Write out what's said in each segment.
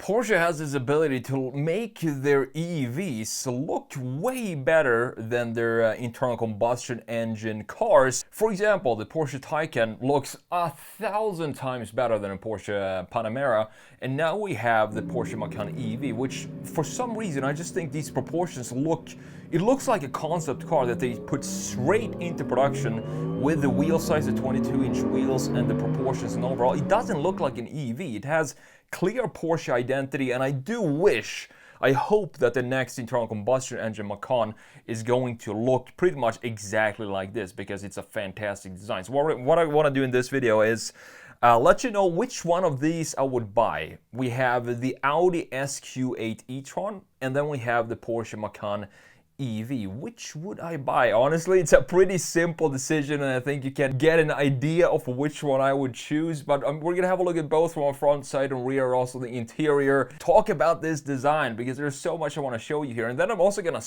Porsche has this ability to make their EVs look way better than their internal combustion engine cars. For example, the Porsche Taycan looks 1,000 times better than a Porsche Panamera, and now we have the Porsche Macan EV, which for some reason I just think these proportions it looks like a concept car that they put straight into production with the wheel size, the 22-inch wheels, and the proportions, and overall it doesn't look like an EV. It has clear Porsche identity, and I hope that the next internal combustion engine Macan is going to look pretty much exactly like this, because it's a fantastic design. So what I want to do in this video is let you know which one of these I would buy. We have the Audi SQ8 e-tron, and then we have the Porsche Macan EV. Which would I buy? Honestly, it's a pretty simple decision, and I think you can get an idea of which one I would choose. But we're gonna have a look at both from a front, side, and rear, also the interior. Talk about this design, because there's so much I want to show you here. And then I'm also gonna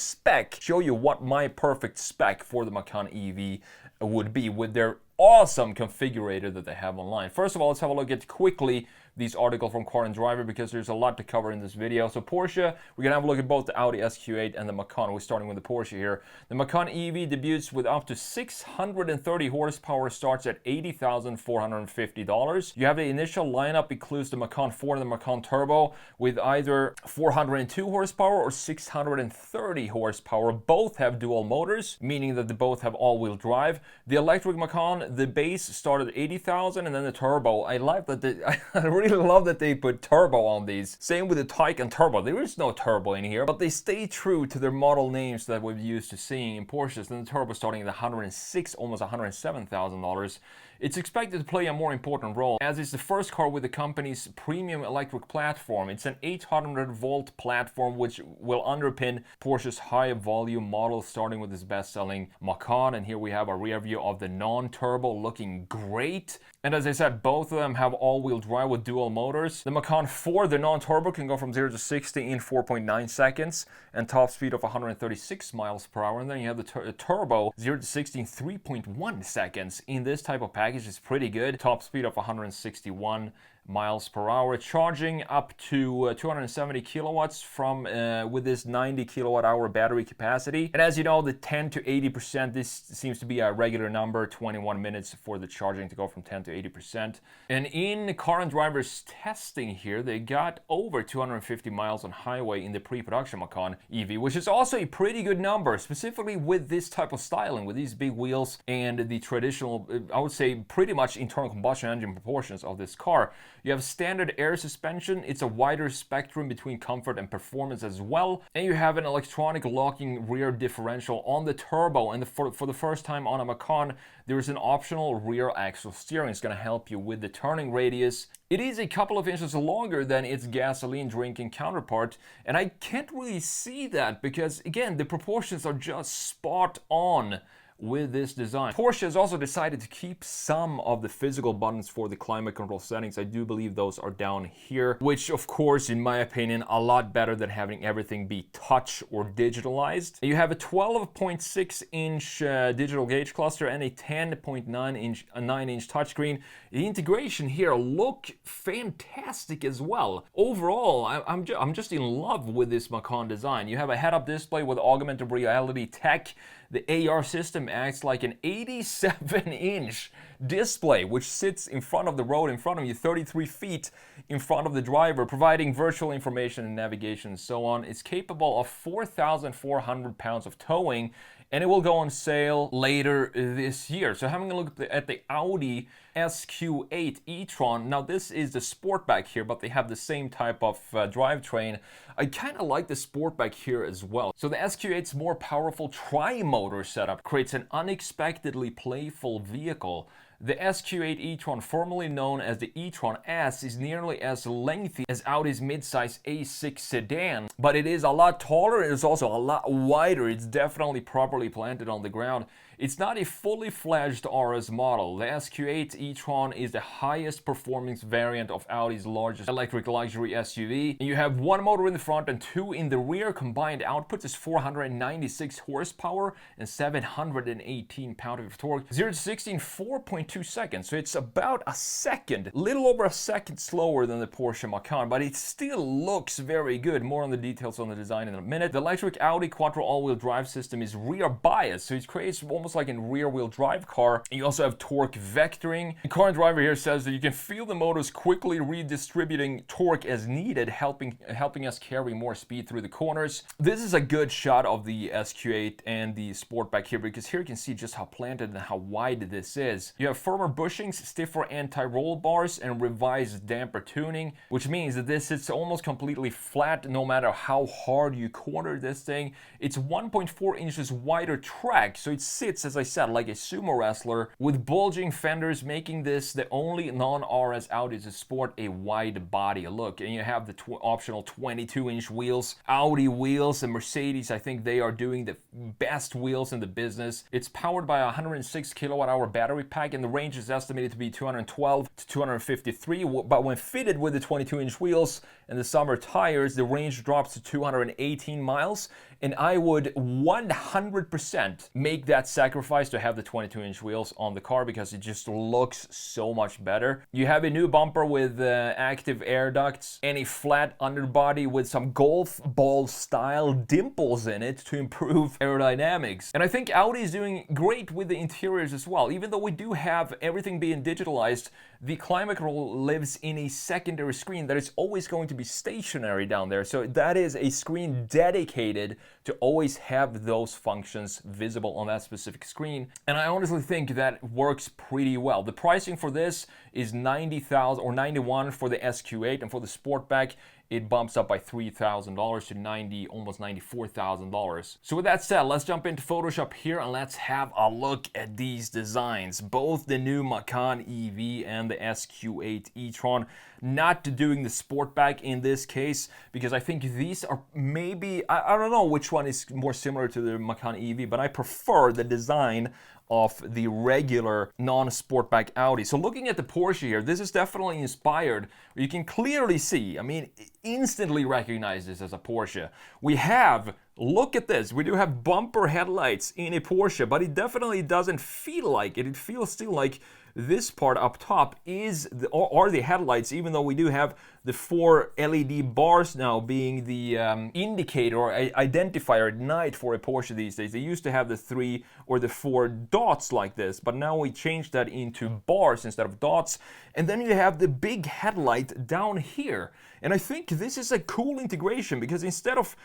show you what my perfect spec for the Macan EV would be with their awesome configurator that they have online. First of all, let's have a look at quickly these articles from Car and Driver, because there's a lot to cover in this video. So Porsche, we're gonna have a look at both the Audi SQ8 and the Macan. We're starting with the Porsche here. The Macan EV debuts with up to 630 horsepower, starts at $80,450. You have the initial lineup includes the Macan 4 and the Macan Turbo with either 402 horsepower or 630 horsepower. Both have dual motors, meaning that they both have all-wheel drive. The electric Macan, the base started at 80,000, and then the turbo. I like that I really love that they put turbo on these. Same with the Taycan Turbo. There is no turbo in here, but they stay true to their model names that we're used to seeing in Porsches. Then the turbo starting at $106,000, almost $107,000. It's expected to play a more important role, as it's the first car with the company's premium electric platform. It's an 800-volt platform, which will underpin Porsche's high-volume model, starting with its best-selling Macan. And here we have a rear view of the non-turbo, looking great. And as I said, both of them have all-wheel drive with dual motors. The Macan 4, the non-turbo, can go from 0 to 60 in 4.9 seconds and top speed of 136 miles per hour. And then you have the turbo, 0 to 60 in 3.1 seconds. In this type of package, it's pretty good. Top speed of 161 miles per hour, charging up to 270 kilowatts from with this 90 kilowatt hour battery capacity. And as you know, the 10 to 80%, this seems to be a regular number, 21 minutes for the charging to go from 10 to 80%. And in Car and Driver's testing here, they got over 250 miles on highway in the pre-production Macan EV, which is also a pretty good number, specifically with this type of styling, with these big wheels and the traditional, I would say, pretty much internal combustion engine proportions of this car. You have standard air suspension. It's a wider spectrum between comfort and performance as well. And you have an electronic locking rear differential on the turbo. And for the first time on a Macan, there is an optional rear axle steering. It's going to help you with the turning radius. It is a couple of inches longer than its gasoline drinking counterpart. And I can't really see that because, again, the proportions are just spot on with this design. Porsche has also decided to keep some of the physical buttons for the climate control settings. I do believe those are down here, which of course, in my opinion, a lot better than having everything be touch or digitalized. You have a 12.6-inch digital gauge cluster and a 10.9-inch touchscreen. The integration here look fantastic as well. Overall, I'm just in love with this Macan design. You have a head-up display with augmented reality tech. The AR system acts like an 87-inch display, which sits in front of the road in front of you, 33 feet in front of the driver, providing virtual information and navigation and so on. It's capable of 4,400 pounds of towing, and it will go on sale later this year. So having a look at the Audi SQ8 e-tron, now this is the Sportback here, but they have the same type of drivetrain. I kind of like the Sportback here as well. So the SQ8's more powerful tri-motor setup creates an unexpectedly playful vehicle. The SQ8 e-tron, formerly known as the e-tron S, is nearly as lengthy as Audi's midsize A6 sedan, but it is a lot taller and it's also a lot wider. It's definitely properly planted on the ground. It's not a fully fledged RS model. The SQ8 e-tron is the highest performance variant of Audi's largest electric luxury SUV. And you have one motor in the front and two in the rear. Combined output is 496 horsepower and 718 pound-feet of torque. 0 to 60 in 4.2 seconds. So it's about a second, little over a second slower than the Porsche Macan, but it still looks very good. More on the details on the design in a minute. The electric Audi Quattro all-wheel drive system is rear biased, so it creates almost like a rear-wheel drive car. And you also have torque vectoring. The car driver here says that you can feel the motors quickly redistributing torque as needed, helping us carry more speed through the corners. This is a good shot of the SQ8 and the Sportback here, because here you can see just how planted and how wide this is. You have firmer bushings, stiffer anti-roll bars, and revised damper tuning, which means that this is almost completely flat no matter how hard you corner this thing. It's 1.4 inches wider track, so it sits, as I said, like a sumo wrestler, with bulging fenders, making this the only non-RS Audi to sport a wide body look. And you have the optional 22-inch wheels, Audi wheels, and Mercedes, I think they are doing the best wheels in the business. It's powered by a 106 kilowatt-hour battery pack, and the range is estimated to be 212 to 253, but when fitted with the 22-inch wheels and the summer tires, the range drops to 218 miles. And I would 100% make that sacrifice to have the 22-inch wheels on the car, because it just looks so much better. You have a new bumper with active air ducts and a flat underbody with some golf ball style dimples in it to improve aerodynamics. And I think Audi is doing great with the interiors as well. Even though we do have everything being digitalized, the climate control lives in a secondary screen that is always going to be stationary down there. So that is a screen dedicated to always have those functions visible on that specific screen. And I honestly think that works pretty well. The pricing for this is $90,000 or $91,000 for the SQ8, and for the Sportback it bumps up by $3,000 to almost $94,000. So with that said, let's jump into Photoshop here and let's have a look at these designs. Both the new Macan EV and the SQ8 e-tron. Not doing the Sportback in this case, because I think these are maybe, I don't know which one is more similar to the Macan EV, but I prefer the design of the regular non-Sportback Audi. So looking at the Porsche here, this is definitely inspired. You can clearly see, I mean, instantly recognize this as a Porsche. We have, look at this, we do have bumper headlights in a Porsche, but it definitely doesn't feel like it. It feels still like this part up top are the headlights, even though we do have the 4 LED bars now being the indicator or identifier at night for a Porsche these days. They used to have the 3 or the 4 dots like this, but now we changed that into bars instead of dots. And then you have the big headlight down here. And I think this is a cool integration, because instead of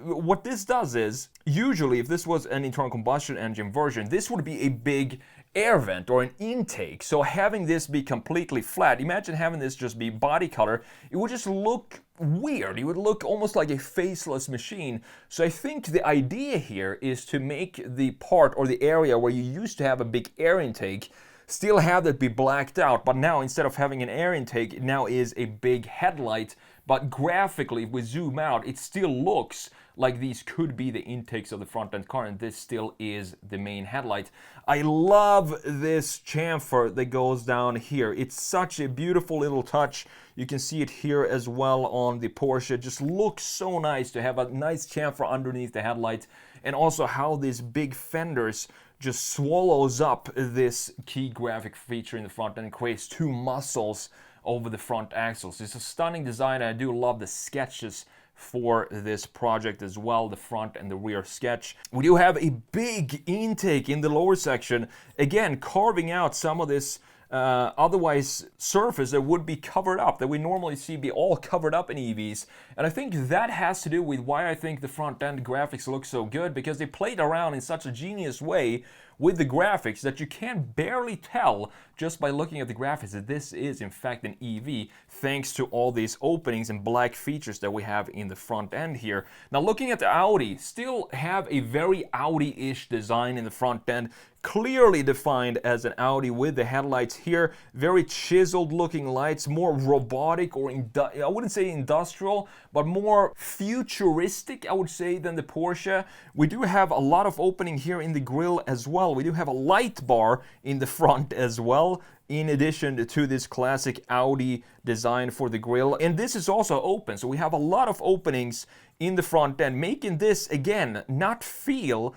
what this does is, usually if this was an internal combustion engine version, this would be a big air vent or an intake. So having this be completely flat, imagine having this just be body color, it would just look weird. It would look almost like a faceless machine. So I think the idea here is to make the part or the area where you used to have a big air intake still have that be blacked out, but now instead of having an air intake, it now is a big headlight. But graphically, if we zoom out, it still looks like these could be the intakes of the front end car, and this still is the main headlight. I love this chamfer that goes down here. It's such a beautiful little touch. You can see it here as well on the Porsche. It just looks so nice to have a nice chamfer underneath the headlight, and also how these big fenders just swallows up this key graphic feature in the front and creates two muscles over the front axles. It's a stunning design, and I do love the sketches for this project as well, the front and the rear sketch. We do have a big intake in the lower section, again carving out some of this otherwise surface that would be covered up, that we normally see be all covered up in EVs. And I think that has to do with why I think the front end graphics look so good, because they played around in such a genius way with the graphics that you can barely tell just by looking at the graphics that this is in fact an EV, thanks to all these openings and black features that we have in the front end here. Now looking at the Audi, still have a very Audi-ish design in the front end. clearly defined as an Audi with the headlights here. Very chiseled looking lights, more robotic, or I wouldn't say industrial, but more futuristic, I would say, than the Porsche. We do have a lot of opening here in the grille as well. We do have a light bar in the front as well, in addition to this classic Audi design for the grille. And this is also open, so we have a lot of openings in the front end, making this, again, not feel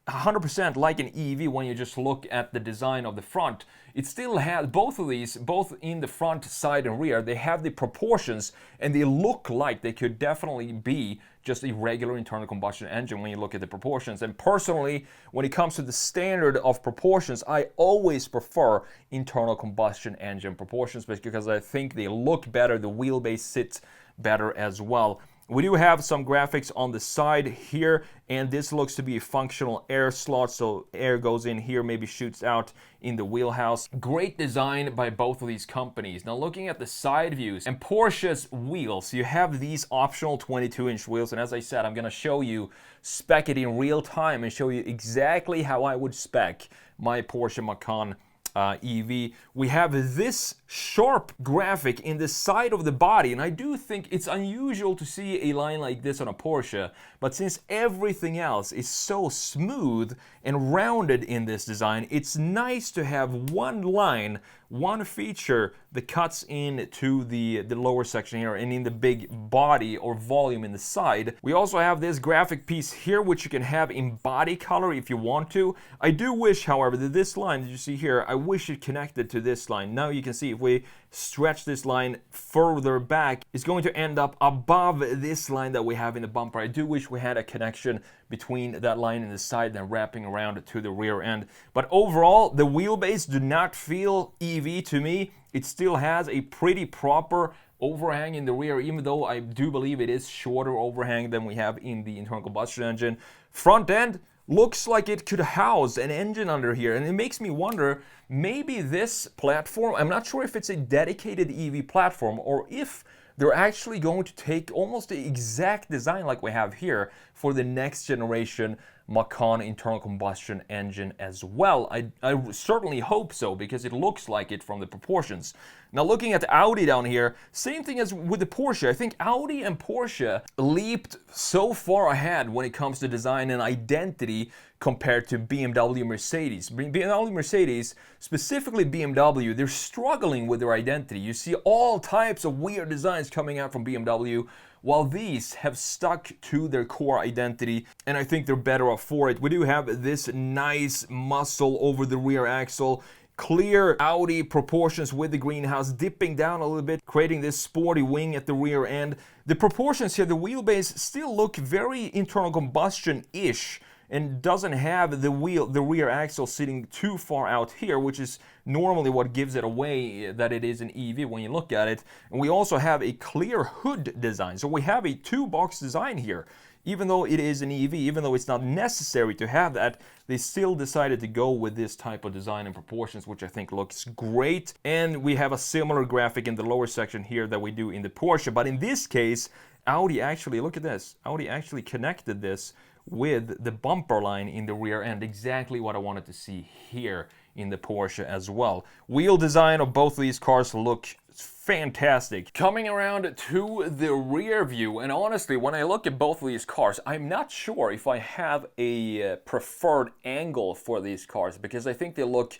100% like an EV when you just look at the design of the front. It still has both of these, both in the front, side, and rear. They have the proportions, and they look like they could definitely be just a regular internal combustion engine when you look at the proportions. And personally, when it comes to the standard of proportions, I always prefer internal combustion engine proportions because I think they look better, the wheelbase sits better as well. We do have some graphics on the side here, and this looks to be a functional air slot, so air goes in here, maybe shoots out in the wheelhouse. Great design by both of these companies. Now looking at the side views and Porsche's wheels, you have these optional 22-inch wheels, and as I said, I'm going to show you, spec it in real time and show you exactly how I would spec my Porsche Macan EV. We have this sharp graphic in the side of the body, and I do think it's unusual to see a line like this on a Porsche, but since everything else is so smooth and rounded in this design, it's nice to have one line, one feature that cuts into the lower section here and in the big body or volume in the side. We also have this graphic piece here, which you can have in body color if you want to. I do wish, however, that this line that you see here, I wish it connected to this line. Now you can see if we stretch this line further back, it's going to end up above this line that we have in the bumper. I do wish we had a connection between that line in the side and wrapping around to the rear end. But overall, the wheelbase do not feel EV to me. It still has a pretty proper overhang in the rear, even though I do believe it is shorter overhang than we have in the internal combustion engine. Front end looks like it could house an engine under here, and it makes me wonder, maybe this platform, I'm not sure if it's a dedicated EV platform or if they're actually going to take almost the exact design like we have here for the next generation Macan internal combustion engine as well. I certainly hope so, because it looks like it from the proportions. Now looking at Audi down here, same thing as with the Porsche. I think Audi and Porsche leaped so far ahead when it comes to design and identity compared to BMW, Mercedes. BMW, Mercedes, specifically BMW, they're struggling with their identity. You see all types of weird designs coming out from BMW, while these have stuck to their core identity, and I think they're better off for it. We do have this nice muscle over the rear axle, clear Audi proportions with the greenhouse dipping down a little bit, creating this sporty wing at the rear end. The proportions here, the wheelbase still look very internal combustion-ish, and doesn't have the rear axle sitting too far out here, which is normally what gives it away that it is an EV when you look at it. And we also have a clear hood design, so we have a two-box design here. Even though it is an EV, even though it's not necessary to have that, they still decided to go with this type of design and proportions, which I think looks great. And we have a similar graphic in the lower section here that we do in the Porsche, but in this case, Audi actually, look at this, Audi actually connected this with the bumper line in the rear end, exactly what I wanted to see here in the Porsche as well. Wheel design of both of these cars look fantastic. Coming around to the rear view, and honestly, when I look at both of these cars, I'm not sure if I have a preferred angle for these cars, because I think they look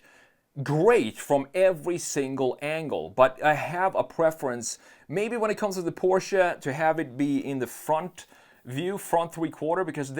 great from every single angle, but I have a preference, maybe when it comes to the Porsche, to have it be in the front view, front three-quarter, because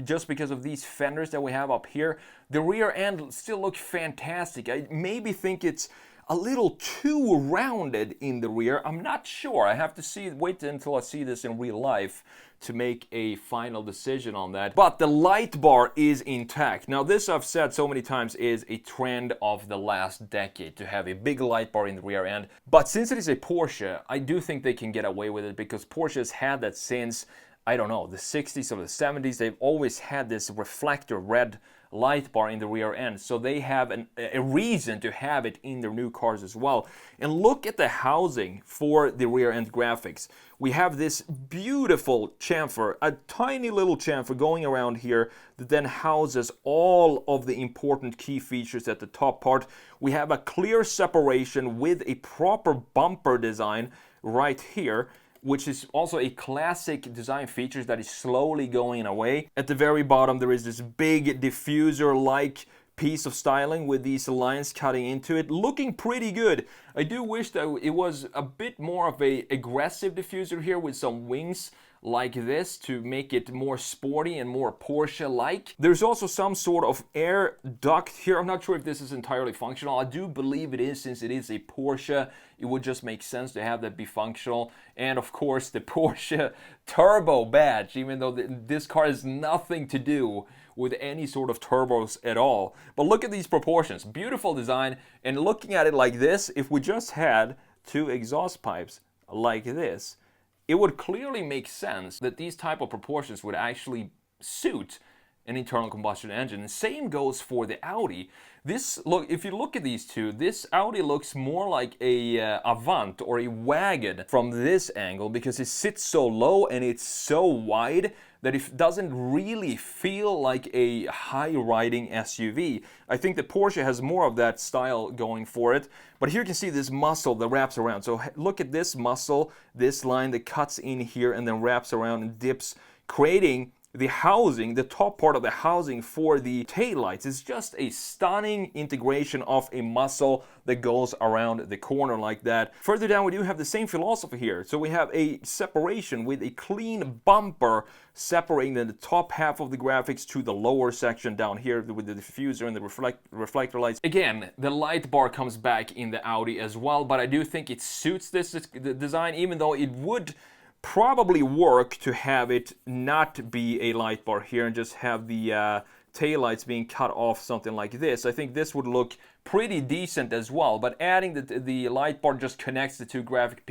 just because of these fenders that we have up here. The rear end still looks fantastic. I maybe think it's a little too rounded in the rear. I'm not sure. I have to wait until I see this in real life to make a final decision on that. But the light bar is intact. Now this, I've said so many times, is a trend of the last decade to have a big light bar in the rear end. But since it is a Porsche, I do think they can get away with it, because Porsche has had that since I don't know, the 60s or the 70s, they've always had this reflector red light bar in the rear end, so they have a reason to have it in their new cars as well. And look at the housing for the rear end graphics. We have this beautiful chamfer, a tiny little chamfer going around here that then houses all of the important key features at the top part. We have a clear separation with a proper bumper design right here, which is also a classic design feature that is slowly going away. At the very bottom, there is this big diffuser-like piece of styling with these lines cutting into it, looking pretty good. I do wish that it was a bit more of a aggressive diffuser here with some wings like this to make it more sporty and more Porsche-like. There's also some sort of air duct here. I'm not sure if this is entirely functional. I do believe it is, since it is a Porsche. It would just make sense to have that be functional. And of course the Porsche turbo badge, even though this car has nothing to do with any sort of turbos at all. But look at these proportions, beautiful design. And looking at it like this, if we just had two exhaust pipes like this, it would clearly make sense that these type of proportions would actually suit an internal combustion engine. And same goes for the Audi. If you look at these two, this Audi looks more like a Avant or a wagon from this angle, because it sits so low and it's so wide that it doesn't really feel like a high-riding SUV. I think the Porsche has more of that style going for it. But here you can see this muscle that wraps around. So look at this muscle, this line that cuts in here and then wraps around and dips, creating the housing, the top part of the housing for the taillights. Is just a stunning integration of a muscle that goes around the corner like that. Further down, we do have the same philosophy here. So we have a separation with a clean bumper separating the top half of the graphics to the lower section down here with the diffuser and the reflector lights. Again, the light bar comes back in the Audi as well, but I do think it suits this design, even though it would probably work to have it not be a light bar here and just have the taillights being cut off, something like this. I think this would look pretty decent as well, but adding the light bar just connects the two graphic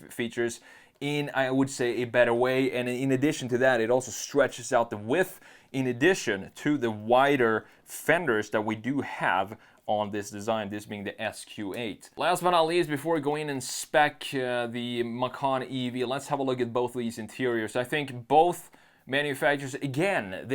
features in, I would say, a better way. And in addition to that, it also stretches out the width in addition to the wider fenders that we do have on this design, this being the SQ8. Last but not least, before we go in and spec the Macan EV, let's have a look at both of these interiors. I think both manufacturers, again,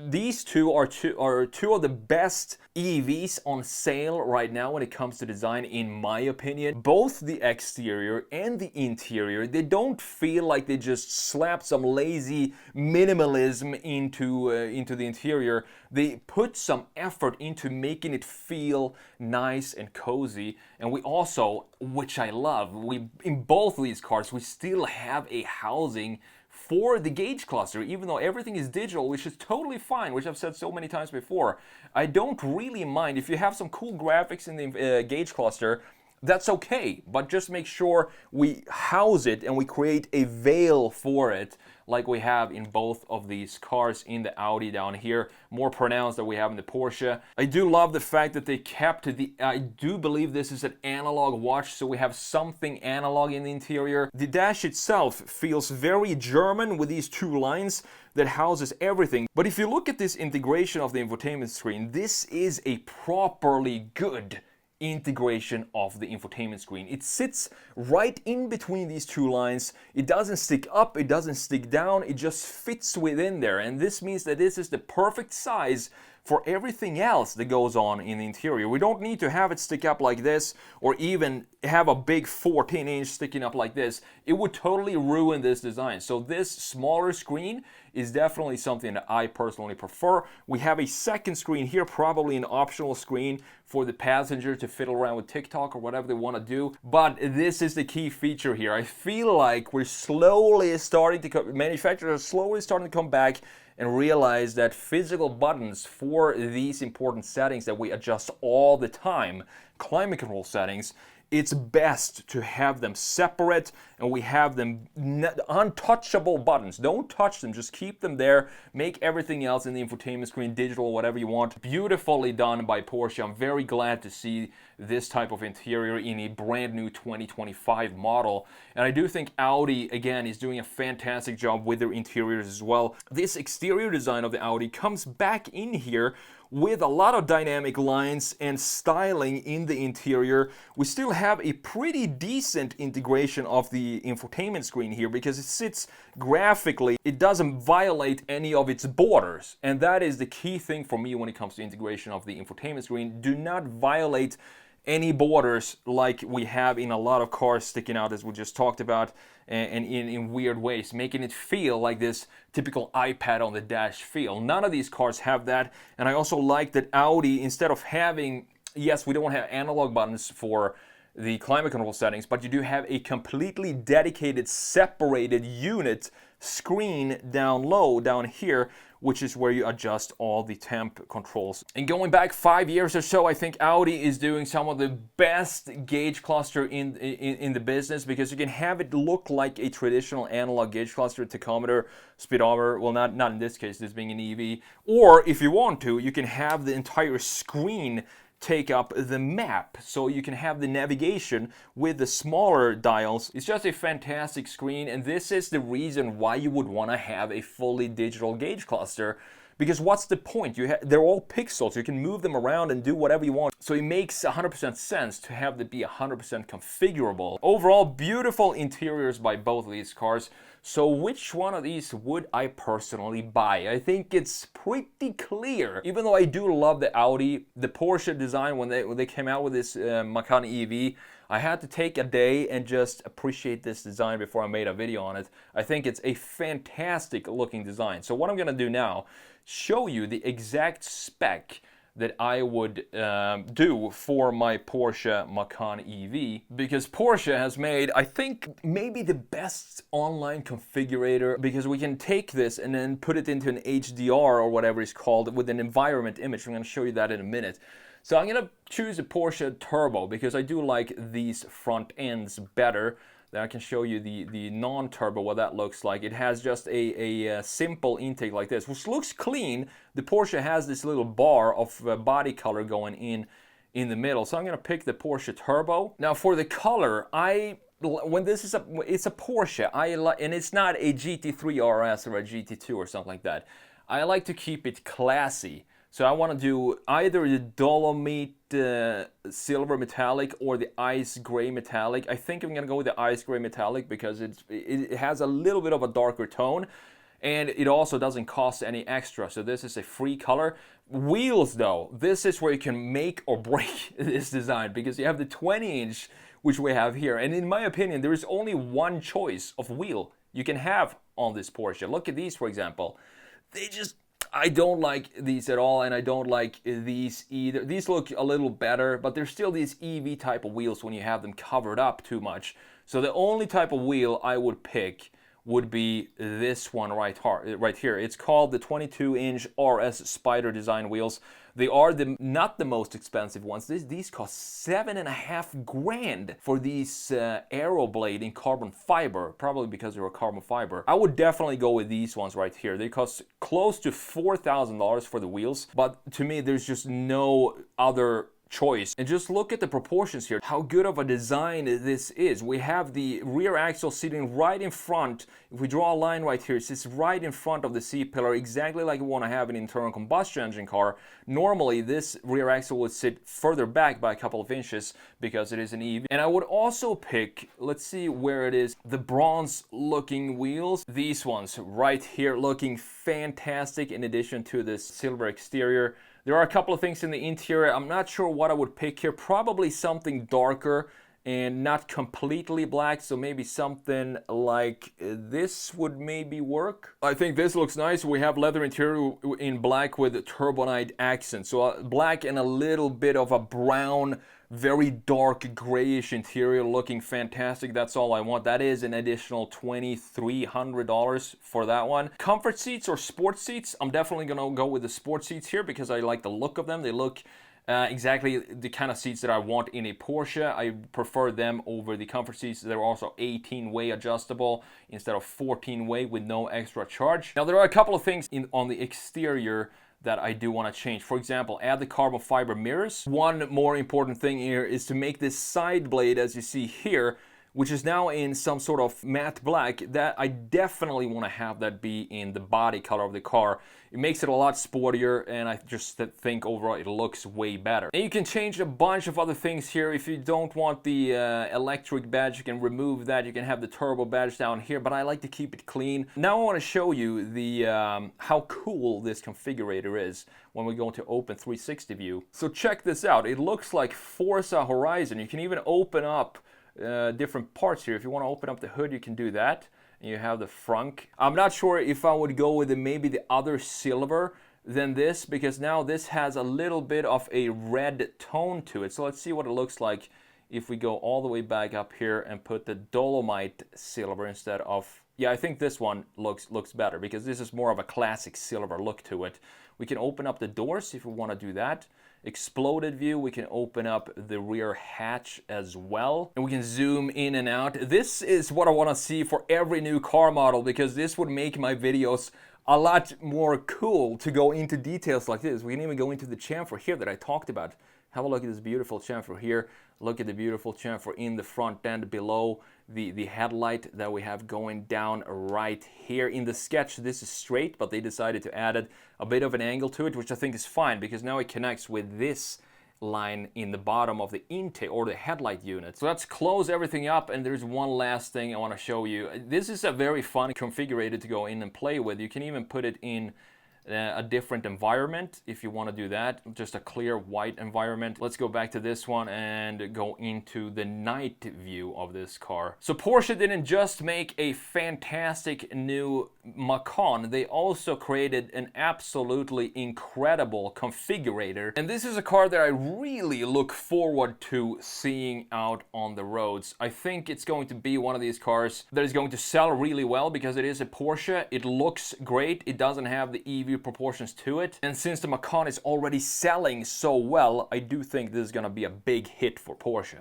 these two are two of the best EVs on sale right now when it comes to design, in my opinion. Both the exterior and the interior, they don't feel like they just slapped some lazy minimalism into the interior. They put some effort into making it feel nice and cozy. And we also, which I love, in both of these cars, we still have a housing for the gauge cluster, even though everything is digital, which is totally fine, which I've said so many times before. I don't really mind if you have some cool graphics in the gauge cluster. That's okay, but just make sure we house it and we create a veil for it, like we have in both of these cars. In the Audi down here, more pronounced than we have in the Porsche. I do love the fact that they kept I do believe this is an analog watch, so we have something analog in the interior. The dash itself feels very German with these two lines that houses everything. But if you look at this integration of the infotainment screen, this is a properly good integration of the infotainment screen. It sits right in between these two lines. It doesn't stick up, it doesn't stick down, it just fits within there. And this means that this is the perfect size for everything else that goes on in the interior. We don't need to have it stick up like this, or even have a big 14-inch sticking up like this. It would totally ruin this design. So this smaller screen is definitely something that I personally prefer. We have a second screen here, probably an optional screen for the passenger to fiddle around with TikTok or whatever they want to do. But this is the key feature here. I feel like we're slowly starting to manufacturers are slowly starting to come back and realize that physical buttons for these important settings that we adjust all the time, climate control settings, it's best to have them separate and we have them untouchable buttons. Don't touch them, just keep them there. Make everything else in the infotainment screen digital, whatever you want. Beautifully done by Porsche. I'm very glad to see this type of interior in a brand new 2025 model. And I do think Audi, again, is doing a fantastic job with their interiors as well. This exterior design of the Audi comes back in here with a lot of dynamic lines and styling in the interior. We still have a pretty decent integration of the infotainment screen here because it sits graphically. It doesn't violate any of its borders. And that is the key thing for me when it comes to integration of the infotainment screen. Do not violate any borders like we have in a lot of cars sticking out, as we just talked about, and in weird ways, making it feel like this typical iPad on the dash feel. None of these cars have that, and I also like that Audi, instead of having, yes, we don't have analog buttons for the climate control settings, but you do have a completely dedicated, separated unit screen down low, down here, which is where you adjust all the temp controls. And going back 5 years or so, I think Audi is doing some of the best gauge cluster in the business, because you can have it look like a traditional analog gauge cluster, tachometer, speedometer, well, not in this case, this being an EV. Or if you want to, you can have the entire screen take up the map, so you can have the navigation with the smaller dials. It's just a fantastic screen, and this is the reason why you would want to have a fully digital gauge cluster, because what's the point? They're all pixels, you can move them around and do whatever you want, so it makes 100% sense to have them be 100% configurable. Overall, beautiful interiors by both of these cars. So which one of these would I personally buy? I think it's pretty clear. Even though I do love the Audi, the Porsche design when they came out with this Macan EV, I had to take a day and just appreciate this design before I made a video on it. I think it's a fantastic looking design. So what I'm gonna do now, show you the exact spec that I would do for my Porsche Macan EV, because Porsche has made, I think, maybe the best online configurator, because we can take this and then put it into an HDR or whatever it's called with an environment image. I'm going to show you that in a minute. So I'm going to choose a Porsche Turbo because I do like these front ends better. Then I can show you the non-turbo, what that looks like. It has just a simple intake like this, which looks clean. The Porsche has this little bar of body color going in the middle. So I'm gonna pick the Porsche Turbo. Now for the color, when this is it's a Porsche, and it's not a GT3 RS or a GT2 or something like that. I like to keep it classy. So I want to do either the Dolomite silver metallic or the ice gray metallic. I think I'm going to go with the ice gray metallic because it has a little bit of a darker tone, and it also doesn't cost any extra. So this is a free color. Wheels though, this is where you can make or break this design, because you have the 20-inch, which we have here. And in my opinion, there is only one choice of wheel you can have on this Porsche. Look at these, for example. I don't like these at all, and I don't like these either. These look a little better, but they're still these EV type of wheels when you have them covered up too much. So the only type of wheel I would pick would be this one right here. It's called the 22-inch RS Spider design wheels. They are not the most expensive ones. These cost $7.5 grand for these Aero Blade in carbon fiber, probably because they're a carbon fiber. I would definitely go with these ones right here. They cost close to $4,000 for the wheels, but to me, there's just no other choice. And just look at the proportions here, how good of a design this is. We have the rear axle sitting right in front. If we draw a line right here, it sits right in front of the C-pillar, exactly like we want to have an internal combustion engine car. Normally this rear axle would sit further back by a couple of inches because it is an EV. And I would also pick, let's see where it is, the bronze looking wheels. These ones right here, looking fantastic in addition to this silver exterior. There are a couple of things in the interior. I'm not sure what I would pick here. Probably something darker and not completely black, so maybe something like this would maybe work. I think this looks nice. We have leather interior in black with turbonite accents. So black and a little bit of a brown, very dark grayish interior, looking fantastic. That's all I want. That is an additional $2,300 for that one. Comfort seats or sports seats, I'm definitely gonna go with the sports seats here because I like the look of them. They look exactly the kind of seats that I want in a Porsche. I prefer them over the comfort seats. They're also 18-way adjustable instead of 14-way with no extra charge. Now there are a couple of things on the exterior that I do want to change. For example, add the carbon fiber mirrors. One more important thing here is to make this side blade, as you see here, which is now in some sort of matte black, that I definitely want to have that be in the body color of the car. It makes it a lot sportier, and I just think overall it looks way better. And you can change a bunch of other things here. If you don't want the electric badge, you can remove that. You can have the turbo badge down here, but I like to keep it clean. Now I want to show you the how cool this configurator is when we go into open 360 view. So check this out. It looks like Forza Horizon. You can even open up different parts here. If you want to open up the hood, you can do that. And you have the frunk. I'm not sure if I would go with maybe the other silver than this, because now this has a little bit of a red tone to it. So let's see what it looks like if we go all the way back up here and put the Dolomite silver instead of, yeah, I think this one looks better because this is more of a classic silver look to it. We can open up the doors if we want to do that. Exploded view, we can open up the rear hatch as well, and we can zoom in and out. This is what I want to see for every new car model, because this would make my videos a lot more cool to go into details like this. We can even go into the chamfer here that I talked about. Have a look at this beautiful chamfer here. Look at the beautiful chamfer in the front and below the headlight that we have going down right here. In the sketch, this is straight, but they decided to add a bit of an angle to it, which I think is fine because now it connects with this line in the bottom of the intake or the headlight unit. So let's close everything up, and there's one last thing I want to show you. This is a very fun configurator to go in and play with. You can even put it in a different environment if you want to do that, just a clear white environment. Let's go back to this one and go into the night view of this car. So Porsche didn't just make a fantastic new Macan, they also created an absolutely incredible configurator, and this is a car that I really look forward to seeing out on the roads. I think it's going to be one of these cars that is going to sell really well because it is a Porsche. It looks great. It doesn't have the EV proportions to it, and since the Macan is already selling so well, I do think this is gonna be a big hit for Porsche.